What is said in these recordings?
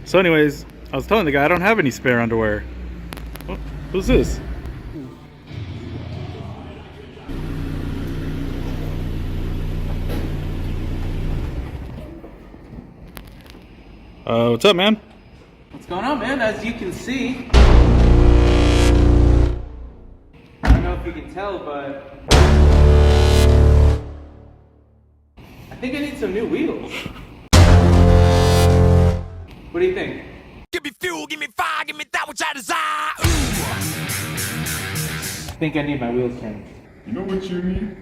So anyways, I was telling the guy I don't have any spare underwear. Oh, who's this? What's up, man? What's going on, man? As you can see, I don't know if you can tell, but I think I need some new wheels. What do you think? Give me fuel, give me fire, give me that which I desire. I think I need my wheels changed. You know what you need?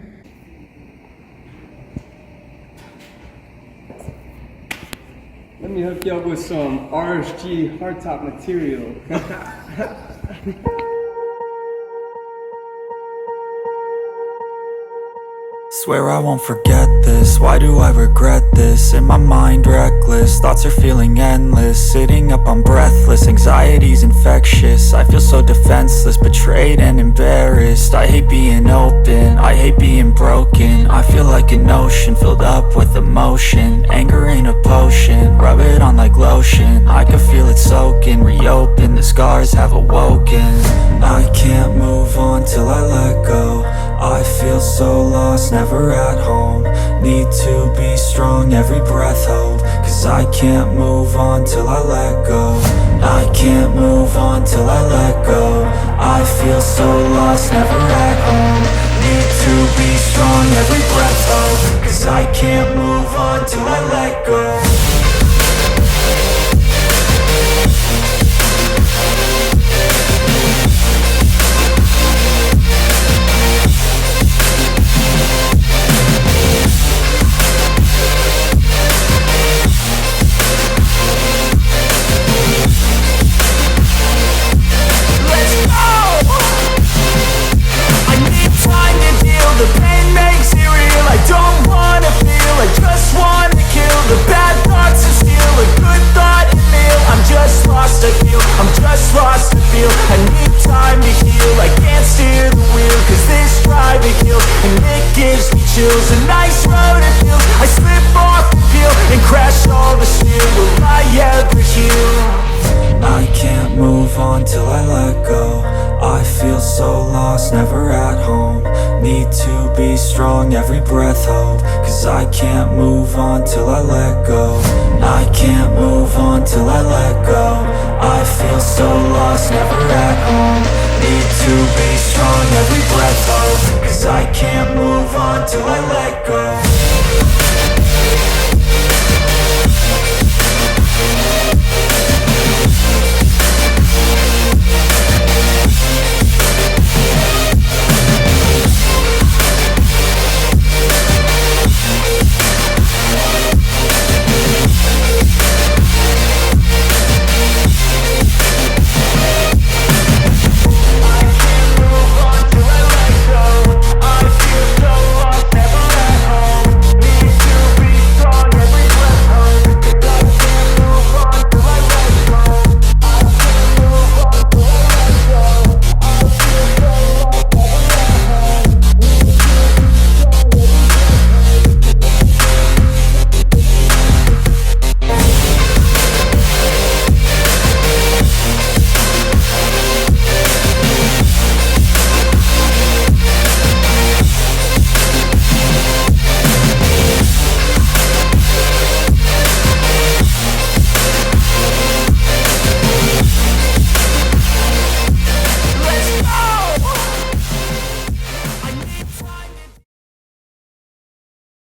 Let me hook you up with some RSG hardtop material. Swear I won't forget this, why do I regret this? In my mind reckless, thoughts are feeling endless. Sitting up I'm breathless, anxiety's infectious. I feel so defenseless, betrayed and embarrassed. I hate being open, I hate being broken. I feel like an ocean filled up with emotion. Anger ain't a potion, rub it on like lotion. I can feel it soaking, reopen, the scars have awoken. I can't move on till I let go. I feel so lost, never at home. Need to be strong, every breath hold. Cause I can't move on till I let go. I can't move on till I let go. I feel so lost, never at home. Need to be strong, every breath hold. Cause I can't move on till I let go. The pain makes it real, I don't wanna feel, I just wanna kill the bad thoughts and steal a good thought and meal. I'm just lost, I feel, I'm just lost, I feel. I need time to heal, I can't steer the wheel. Cause this drive it kills, and it gives me chills. A nice road it feels, I slip off the peel and crash all the steel. Will I ever heal? I can't move on till I let go. I feel so lost, never at home. Need to be strong, every breath hold. Cause I can't move on till I let go. I can't move on till I let go. I feel so lost, never at home. Need to be strong, every breath hold. Cause I can't move on till I let go.